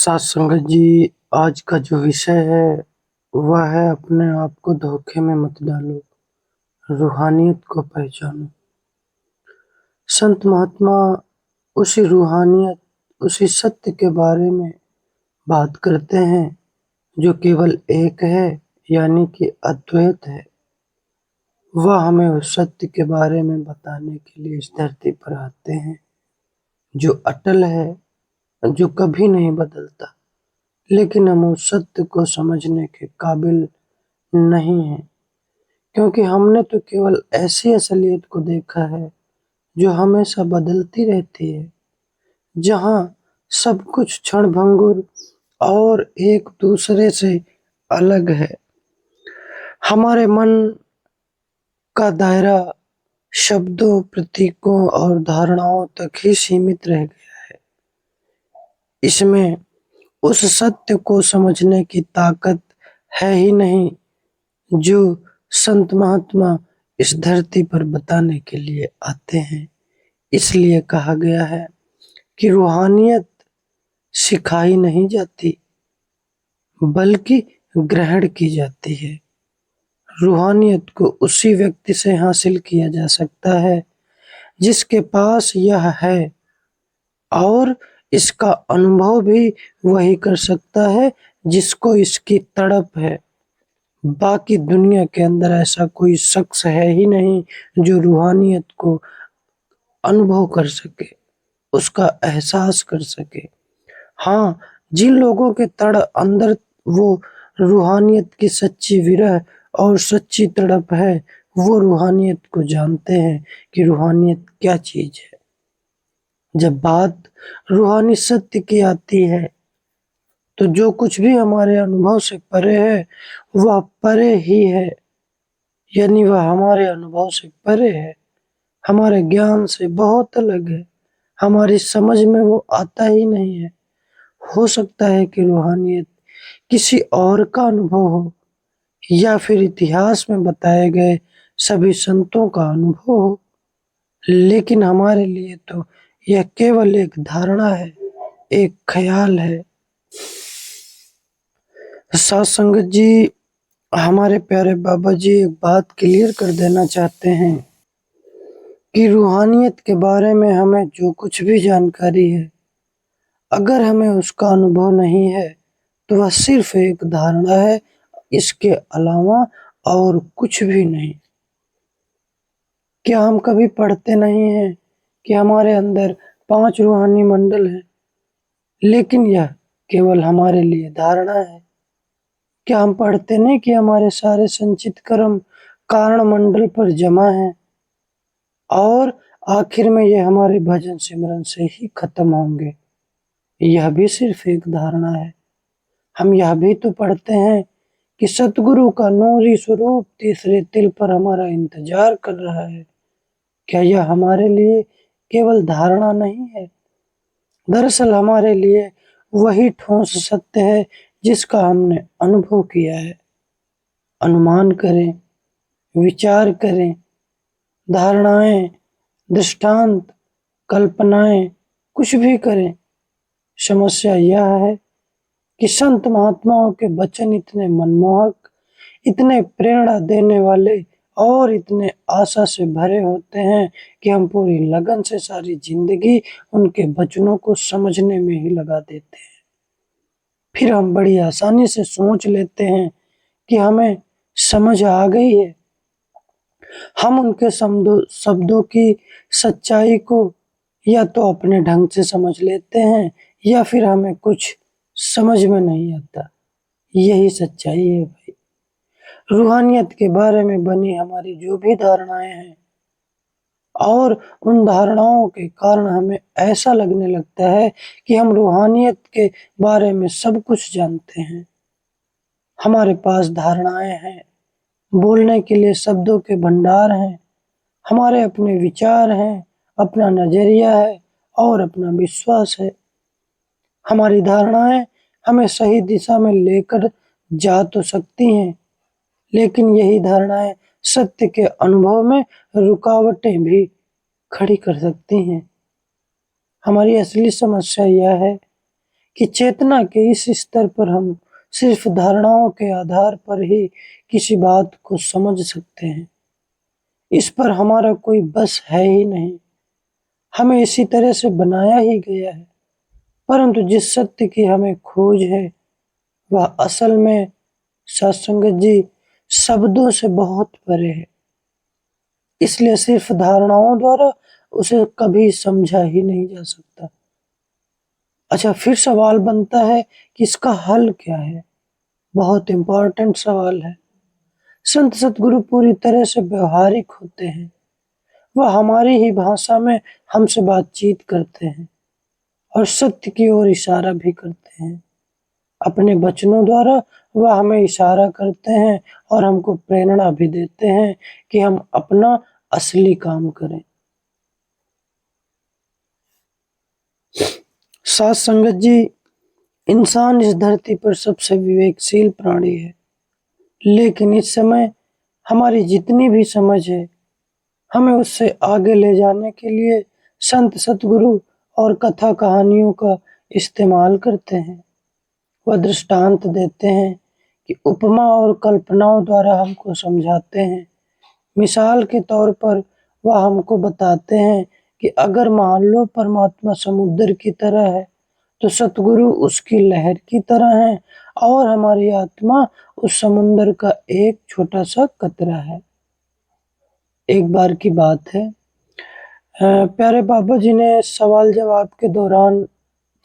साथ संगत जी, आज का जो विषय है वह है अपने आप को धोखे में मत डालो, रूहानियत को पहचानो। संत महात्मा उसी रूहानियत, उसी सत्य के बारे में बात करते हैं जो केवल एक है, यानी कि अद्वैत है। वह हमें उस सत्य के बारे में बताने के लिए इस धरती पर आते हैं जो अटल है, जो कभी नहीं बदलता। लेकिन हम उस सत्य को समझने के काबिल नहीं है, क्योंकि हमने तो केवल ऐसी असलियत को देखा है जो हमेशा बदलती रहती है, जहाँ सब कुछ क्षणभंगुर और एक दूसरे से अलग है। हमारे मन का दायरा शब्दों, प्रतीकों और धारणाओं तक ही सीमित रह गया है। इसमें उस सत्य को समझने की ताकत है ही नहीं जो संत महात्मा इस धरती पर बताने के लिए आते हैं। इसलिए कहा गया है कि रूहानियत सिखाई नहीं जाती, बल्कि ग्रहण की जाती है। रूहानियत को उसी व्यक्ति से हासिल किया जा सकता है जिसके पास यह है, और इसका अनुभव भी वही कर सकता है जिसको इसकी तड़प है। बाकी दुनिया के अंदर ऐसा कोई शख्स है ही नहीं जो रूहानियत को अनुभव कर सके, उसका एहसास कर सके। हाँ, जिन लोगों के तड़ अंदर वो रूहानियत की सच्ची विरह और सच्ची तड़प है, वो रूहानियत को जानते हैं कि रूहानियत क्या चीज है। जब बात रूहानी सत्य की आती है, तो जो कुछ भी हमारे अनुभव से परे है, वह परे ही है, यानी वह हमारे अनुभव से परे है, हमारे ज्ञान से बहुत अलग है, हमारी समझ में वो आता ही नहीं है। हो सकता है कि रूहानियत किसी और का अनुभव हो, या फिर इतिहास में बताए गए सभी संतों का अनुभव हो, लेकिन हमारे लिए तो यह केवल एक धारणा है, एक ख्याल है। साथ संगत जी, हमारे प्यारे बाबा जी एक बात क्लियर कर देना चाहते हैं कि रूहानियत के बारे में हमें जो कुछ भी जानकारी है, अगर हमें उसका अनुभव नहीं है तो वह सिर्फ एक धारणा है, इसके अलावा और कुछ भी नहीं। क्या हम कभी पढ़ते नहीं हैं कि हमारे अंदर 5 रूहानी मंडल हैं, लेकिन यह केवल हमारे लिए धारणा है। क्या हम पढ़ते नहीं कि हमारे सारे संचित कर्म कारण मंडल पर जमा हैं, और आखिर में ये हमारे भजन सिमरन से ही खत्म होंगे। यह भी सिर्फ एक धारणा है। हम यह भी तो पढ़ते हैं कि सतगुरु का नूरी स्वरूप तीसरे तिल पर हमारा इंतजार कर रहा है। क्या यह हमारे लिए केवल धारणा नहीं है? दरअसल हमारे लिए वही ठोस सत्य है जिसका हमने अनुभव किया है। अनुमान करें, विचार करें, धारणाएं, दृष्टांत, कल्पनाएं, कुछ भी करें, समस्या यह है कि संत महात्माओं के वचन इतने मनमोहक, इतने प्रेरणा देने वाले और इतने आशा से भरे होते हैं कि हम पूरी लगन से सारी जिंदगी उनके वचनों को समझने में ही लगा देते हैं। फिर हम बड़ी आसानी से सोच लेते हैं कि हमें समझ आ गई है। हम उनके शब्दों की सच्चाई को या तो अपने ढंग से समझ लेते हैं, या फिर हमें कुछ समझ में नहीं आता। यही सच्चाई है भाई। रूहानियत के बारे में बनी हमारी जो भी धारणाएं हैं, और उन धारणाओं के कारण हमें ऐसा लगने लगता है कि हम रूहानियत के बारे में सब कुछ जानते हैं। हमारे पास धारणाएं हैं, बोलने के लिए शब्दों के भंडार हैं, हमारे अपने विचार हैं, अपना नजरिया है और अपना विश्वास है। हमारी धारणाएं हमें सही दिशा में लेकर जा तो सकती हैं, लेकिन यही धारणाएं सत्य के अनुभव में रुकावटें भी खड़ी कर सकती हैं। हमारी असली समस्या यह है कि चेतना के इस स्तर पर हम सिर्फ धारणाओं के आधार पर ही किसी बात को समझ सकते हैं। इस पर हमारा कोई बस है ही नहीं। हमें इसी तरह से बनाया ही गया है। परंतु जिस सत्य की हमें खोज है वह असल में सत्संगत जी शब्दों से बहुत परे है। इसलिए सिर्फ धारणाओं द्वारा उसे कभी समझा ही नहीं जा सकता। अच्छा, फिर सवाल बनता है कि इसका हल क्या है। बहुत इंपॉर्टेंट सवाल है। संत सतगुरु पूरी तरह से व्यवहारिक होते हैं। वह हमारी ही भाषा में हमसे बातचीत करते हैं और सत्य की ओर इशारा भी करते हैं। अपने वचनों द्वारा वह हमें इशारा करते हैं और हमको प्रेरणा भी देते हैं कि हम अपना असली काम करें। साथ संगत जी, इंसान इस धरती पर सबसे विवेकशील प्राणी है, लेकिन इस समय हमारी जितनी भी समझ है हमें उससे आगे ले जाने के लिए संत सतगुरु और कथा कहानियों का इस्तेमाल करते हैं। वह दृष्टांत देते हैं कि उपमा और कल्पनाओं द्वारा हमको समझाते हैं। मिसाल के तौर पर वह हमको बताते हैं कि अगर मान लो परमात्मा समुद्र की तरह है तो सतगुरु उसकी लहर की तरह है और हमारी आत्मा उस समुद्र का एक छोटा सा कतरा है। एक बार की बात है, प्यारे बाबा जी ने सवाल जवाब के दौरान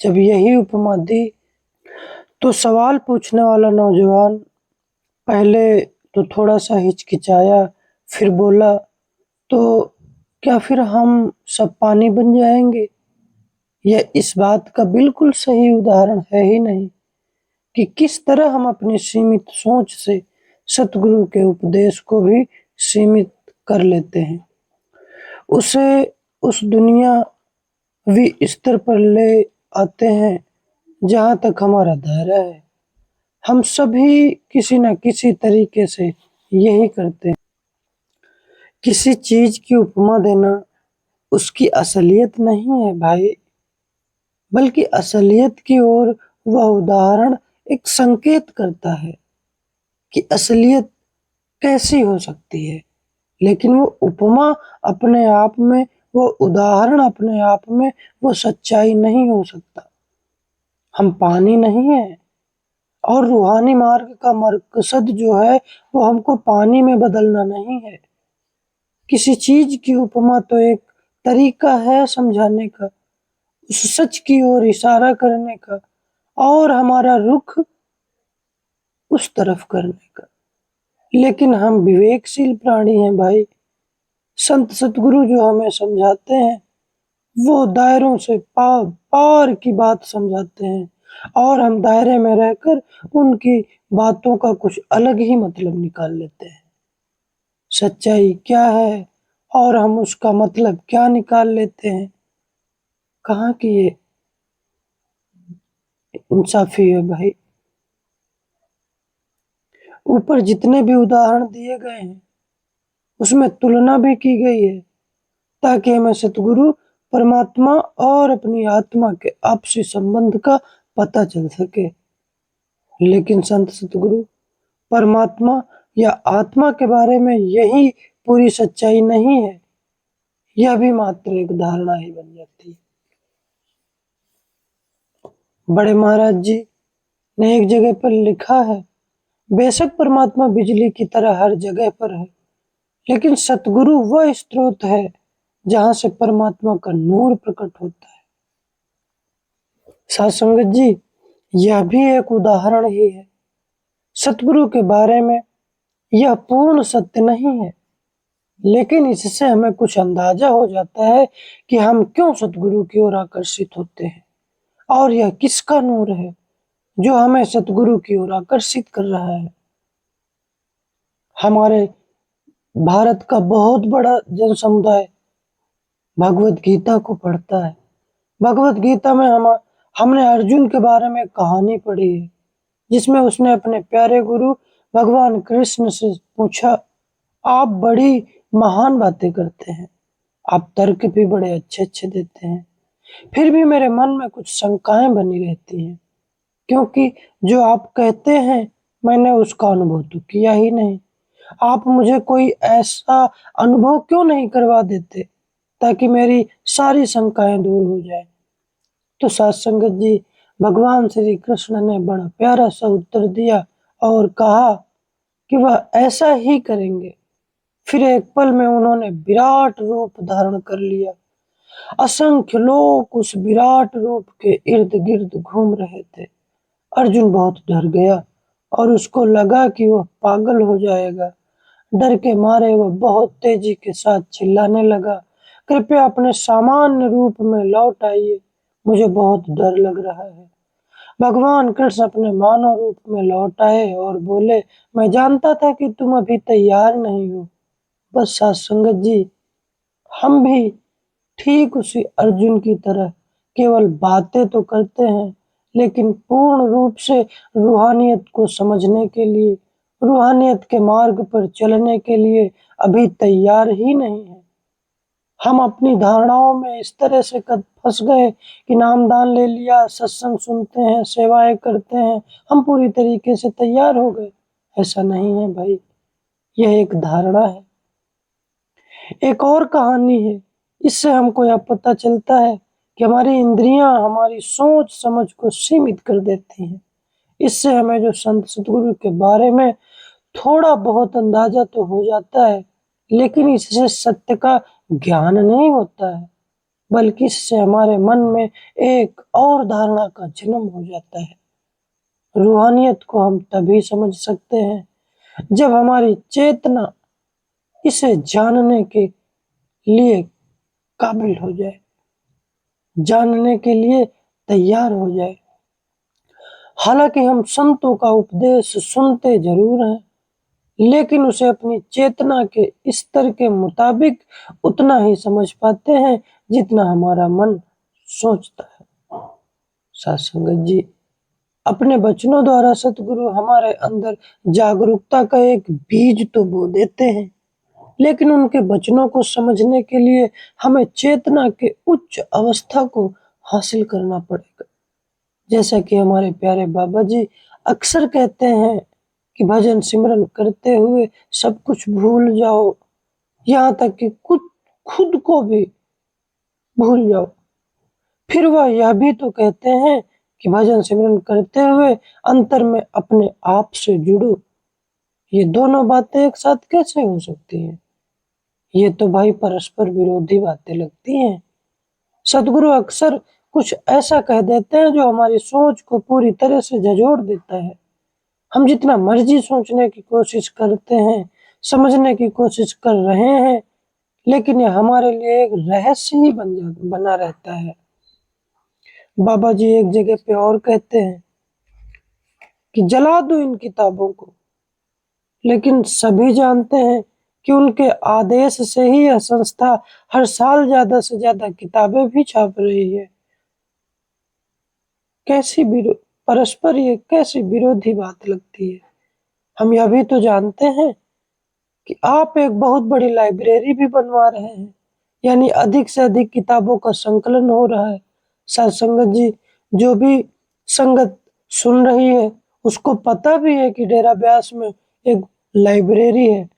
जब यही उपमा दी तो सवाल पूछने वाला नौजवान पहले तो थोड़ा सा हिचकिचाया, फिर बोला, तो क्या फिर हम सब पानी बन जाएंगे? यह इस बात का बिल्कुल सही उदाहरण है ही नहीं कि किस तरह हम अपनी सीमित सोच से सतगुरु के उपदेश को भी सीमित कर लेते हैं, उसे उस दुनियावी स्तर पर ले आते हैं जहां तक हमारा दायरा है। हम सभी किसी न किसी तरीके से यही करते हैं। किसी चीज की उपमा देना उसकी असलियत नहीं है भाई, बल्कि असलियत की ओर वह उदाहरण एक संकेत करता है कि असलियत कैसी हो सकती है। लेकिन वो उपमा अपने आप में, वो उदाहरण अपने आप में वो सच्चाई नहीं हो सकता। हम पानी नहीं है और रूहानी मार्ग का मकसद जो है वो हमको पानी में बदलना नहीं है। किसी चीज की उपमा तो एक तरीका है समझाने का, उस सच की ओर इशारा करने का और हमारा रुख उस तरफ करने का। लेकिन हम विवेकशील प्राणी हैं भाई। संत सतगुरु जो हमें समझाते हैं वो दायरों से पार पार की बात समझाते हैं और हम दायरे में रहकर उनकी बातों का कुछ अलग ही मतलब निकाल लेते हैं। सच्चाई क्या है और हम उसका मतलब क्या निकाल लेते हैं, कहाँ की ये इंसाफी है भाई। ऊपर जितने भी उदाहरण दिए गए हैं उसमें तुलना भी की गई है ताकि हमें सतगुरु परमात्मा और अपनी आत्मा के आपसी संबंध का पता चल सके। लेकिन संत सतगुरु परमात्मा या आत्मा के बारे में यही पूरी सच्चाई नहीं है, यह भी मात्र एक धारणा ही बन जाती है। बड़े महाराज जी ने एक जगह पर लिखा है, बेशक परमात्मा बिजली की तरह हर जगह पर है, लेकिन सतगुरु वह स्रोत है जहां से परमात्मा का नूर प्रकट होता है। साथ संगत जी, यह भी एक उदाहरण ही है। सतगुरु के बारे में यह पूर्ण सत्य नहीं है, लेकिन इससे हमें कुछ अंदाजा हो जाता है कि हम क्यों सतगुरु की ओर आकर्षित होते हैं और यह किसका नूर है जो हमें सतगुरु की ओर आकर्षित कर रहा है। हमारे भारत का बहुत बड़ा जन समुदाय भगवत गीता को पढ़ता है। भगवत गीता में हमने अर्जुन के बारे में कहानी पढ़ी है जिसमें उसने अपने प्यारे गुरु भगवान कृष्ण से पूछा, आप बड़ी महान बातें करते हैं, आप तर्क भी बड़े अच्छे अच्छे देते हैं, फिर भी मेरे मन में कुछ शंकाएं बनी रहती हैं, क्योंकि जो आप कहते हैं मैंने उसका अनुभव तो किया ही नहीं। आप मुझे कोई ऐसा अनुभव क्यों नहीं करवा देते ताकि मेरी सारी शंकाएं दूर हो जाए। तो सत्संगत जी, भगवान श्री कृष्ण ने बड़ा प्यारा सा उत्तर दिया और कहा कि वह ऐसा ही करेंगे। फिर एक पल में उन्होंने विराट रूप धारण कर लिया। असंख्य लोग उस विराट रूप के इर्द गिर्द घूम रहे थे। अर्जुन बहुत डर गया और उसको लगा कि वह पागल हो जाएगा। डर के मारे वह बहुत तेजी के साथ चिल्लाने लगा, कृपया अपने सामान्य रूप में लौट आइए, मुझे बहुत डर लग रहा है। भगवान कृष्ण अपने मानव रूप में लौट आए और बोले, मैं जानता था कि तुम अभी तैयार नहीं हो। बस सत्संगत जी, हम भी ठीक उसी अर्जुन की तरह केवल बातें तो करते हैं, लेकिन पूर्ण रूप से रूहानियत को समझने के लिए, रूहानियत के मार्ग पर चलने के लिए अभी तैयार ही नहीं है। हम अपनी धारणाओं में इस तरह से फंस गए कि नामदान ले लिया, सत्संग सुनते हैं, सेवाएं करते हैं, हम पूरी तरीके से तैयार हो गए। ऐसा नहीं है भाई, यह एक धारणा है। एक और कहानी है, इससे हमको यह पता चलता है कि हमारी इंद्रियां हमारी सोच समझ को सीमित कर देती हैं। इससे हमें जो संत सतगुरु के बारे में थोड़ा बहुत अंदाजा तो हो जाता है, लेकिन इससे सत्य का ज्ञान नहीं होता है, बल्कि इससे हमारे मन में एक और धारणा का जन्म हो जाता है। रूहानियत को हम तभी समझ सकते हैं जब हमारी चेतना इसे जानने के लिए काबिल हो जाए, जानने के लिए तैयार हो जाए। हालांकि हम संतों का उपदेश सुनते जरूर हैं, लेकिन उसे अपनी चेतना के स्तर के मुताबिक उतना ही समझ पाते हैं जितना हमारा मन सोचता है। साथ संगत जी, अपने वचनों द्वारा सतगुरु हमारे अंदर जागरूकता का एक बीज तो बो देते हैं, लेकिन उनके वचनों को समझने के लिए हमें चेतना के उच्च अवस्था को हासिल करना पड़ेगा। जैसा कि हमारे प्यारे बाबा जी अक्सर कहते हैं कि भजन सिमरन करते हुए सब कुछ भूल जाओ, यहाँ तक कि खुद को भी भूल जाओ। फिर वह यह भी तो कहते हैं कि भजन सिमरन करते हुए अंतर में अपने आप से जुड़ो। ये दोनों बातें एक साथ कैसे हो सकती हैं? ये तो भाई परस्पर विरोधी बातें लगती हैं। सतगुरु अक्सर कुछ ऐसा कह देते हैं जो हमारी सोच को पूरी तरह से झंझोड़ देता है। हम जितना मर्जी सोचने की कोशिश करते हैं, समझने की कोशिश कर रहे हैं, लेकिन ये हमारे लिए एक रहस्य ही बना रहता है। बाबा जी एक जगह पे और कहते हैं कि जला दो इन किताबों को, लेकिन सभी जानते हैं कि उनके आदेश से ही यह संस्था हर साल ज्यादा से ज्यादा किताबें भी छाप रही है। कैसी परस्पर ये कैसी विरोधी बात लगती है। हम यह भी तो जानते हैं कि आप एक बहुत बड़ी लाइब्रेरी भी बनवा रहे हैं, यानी अधिक से अधिक किताबों का संकलन हो रहा है। साथ संगत जी, जो भी संगत सुन रही है उसको पता भी है कि डेरा ब्यास में एक लाइब्रेरी है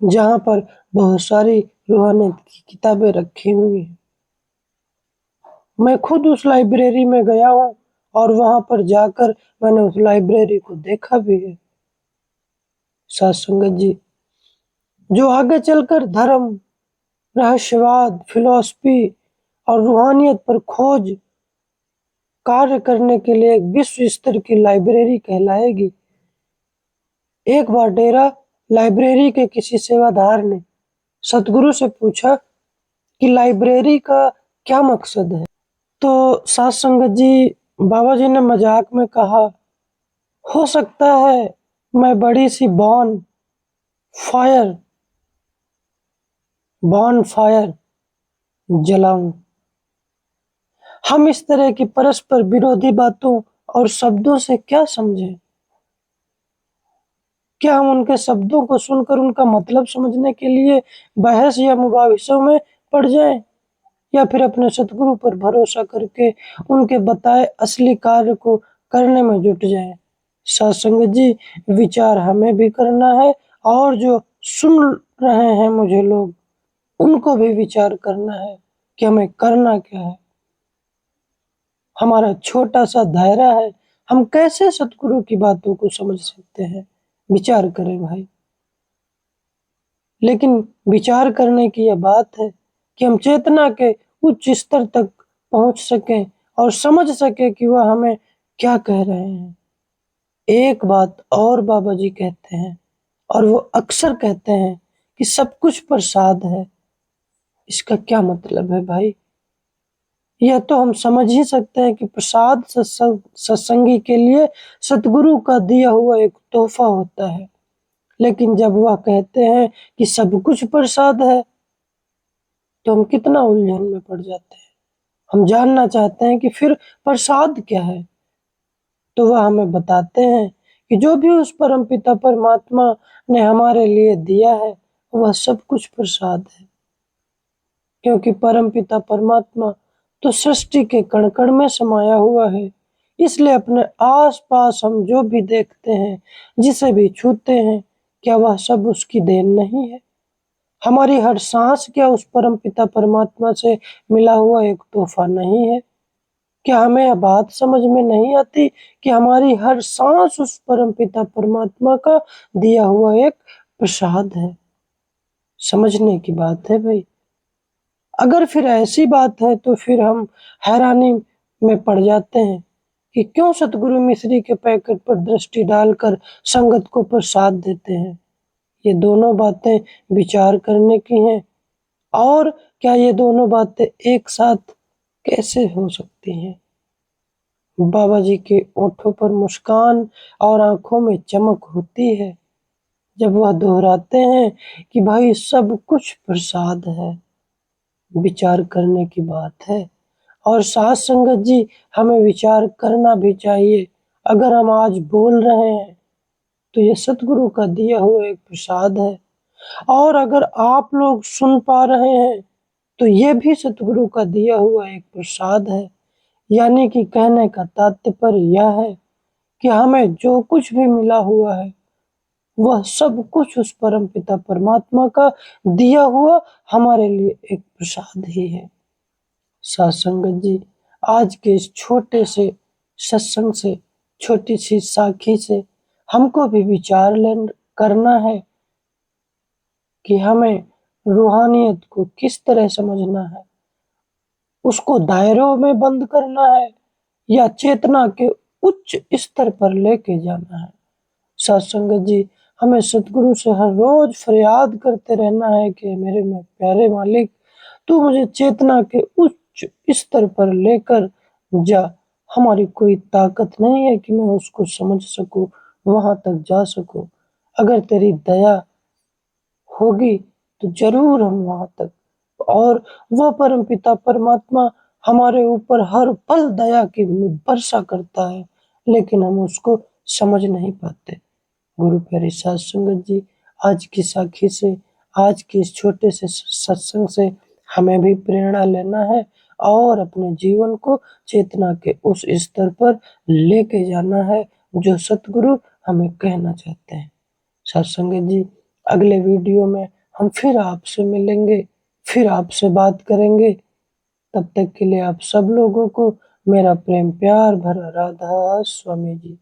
जहाँ पर बहुत सारी रूहानियत की किताबें रखी हुई हैं। मैं खुद उस लाइब्रेरी में गया हूँ और वहां पर जाकर मैंने उस लाइब्रेरी को देखा भी है। साथ संगत जी, जो आगे चलकर धर्म, रहस्यवाद, फिलॉसफी और रूहानियत पर खोज कार्य करने के लिए एक विश्व स्तर की लाइब्रेरी कहलाएगी। एक बार डेरा लाइब्रेरी के किसी सेवादार ने सतगुरु से पूछा कि लाइब्रेरी का क्या मकसद है। तो साथ संगत जी, बाबा जी ने मजाक में कहा, हो सकता है मैं बड़ी सी फायर बॉन फायर जलाऊं। हम इस तरह की परस्पर विरोधी बातों और शब्दों से क्या समझें? क्या हम उनके शब्दों को सुनकर उनका मतलब समझने के लिए बहस या मुबाहिसों में पड़ जाएं? या फिर अपने सतगुरु पर भरोसा करके उनके बताए असली कार्य को करने में जुट जाएं। सत्संग जी, विचार हमें भी करना है और जो सुन रहे हैं मुझे लोग, उनको भी विचार करना है कि हमें करना क्या है। हमारा छोटा सा दायरा है, हम कैसे सतगुरु की बातों को समझ सकते हैं। विचार करें भाई। लेकिन विचार करने की यह बात है कि हम चेतना के उच्च स्तर तक पहुंच सकें और समझ सके कि वह हमें क्या कह रहे हैं। एक बात और बाबा जी कहते हैं, और वो अक्सर कहते हैं कि सब कुछ प्रसाद है। इसका क्या मतलब है भाई? यह तो हम समझ ही सकते हैं कि प्रसाद सत्संगी के लिए सतगुरु का दिया हुआ एक तोहफा होता है। लेकिन जब वह कहते हैं कि सब कुछ प्रसाद है, तो हम कितना उलझन में पड़ जाते हैं। हम जानना चाहते हैं कि फिर प्रसाद क्या है? तो वह हमें बताते हैं कि जो भी उस परमपिता परमात्मा ने हमारे लिए दिया है, वह सब कुछ प्रसाद है। क्योंकि परमपिता परमात्मा तो सृष्टि के कण कण में समाया हुआ है। इसलिए अपने आस-पास हम जो भी देखते हैं, जिसे भी छूते हैं, क्या वह सब उसकी देन नहीं है? हमारी हर सांस क्या उस परमपिता परमात्मा से मिला हुआ एक तोहफा नहीं है? क्या हमें यह बात समझ में नहीं आती कि हमारी हर सांस उस परमपिता परमात्मा का दिया हुआ एक प्रसाद है? समझने की बात है भाई। अगर फिर ऐसी बात है तो फिर हम हैरानी में पड़ जाते हैं कि क्यों सतगुरु मिश्री के पैकेट पर दृष्टि डालकर संगत को प्रसाद देते हैं। ये दोनों बातें विचार करने की हैं। और क्या ये दोनों बातें एक साथ कैसे हो सकती हैं? बाबा जी के ओठों पर मुस्कान और आंखों में चमक होती है जब वह दोहराते हैं कि भाई सब कुछ प्रसाद है। विचार करने की बात है। और साथ संगत जी, हमें विचार करना भी चाहिए। अगर हम आज बोल रहे हैं तो ये सतगुरु का दिया हुआ एक प्रसाद है, और अगर आप लोग सुन पा रहे हैं तो ये भी सतगुरु का दिया हुआ एक प्रसाद है। यानी कि कहने का तात्पर्य यह है कि हमें जो कुछ भी मिला हुआ है, वह सब कुछ उस परमपिता परमात्मा का दिया हुआ हमारे लिए एक प्रसाद ही है। साथ संगत जी, आज के इस छोटे से सत्संग से, छोटी सी साखी से हमको भी विचार करना है कि हमें रूहानियत को किस तरह समझना है। उसको दायरों में बंद करना है या चेतना के उच्च स्तर पर लेके जाना है। सत्संगत जी, हमें सतगुरु से हर रोज फरियाद करते रहना है कि मेरे में प्यारे मालिक, तू मुझे चेतना के उच्च स्तर पर लेकर जा। हमारी कोई ताकत नहीं है कि मैं उसको समझ सकूं, वहां तक जा सकूं। अगर तेरी दया होगी तो जरूर हम वहां तक। और वह परमपिता परमात्मा हमारे ऊपर हर पल दया की वर्षा करता है, लेकिन हम उसको समझ नहीं पाते। गुरु प्यारी साध संगत जी, आज की साखी से, आज के इस छोटे से सत्संग से हमें भी प्रेरणा लेना है और अपने जीवन को चेतना के उस स्तर पर लेके जाना है जो सतगुरु हमें कहना चाहते हैं। साध संगत जी, अगले वीडियो में हम फिर आपसे मिलेंगे, फिर आपसे बात करेंगे। तब तक के लिए आप सब लोगों को मेरा प्रेम प्यार भरा राधा स्वामी जी।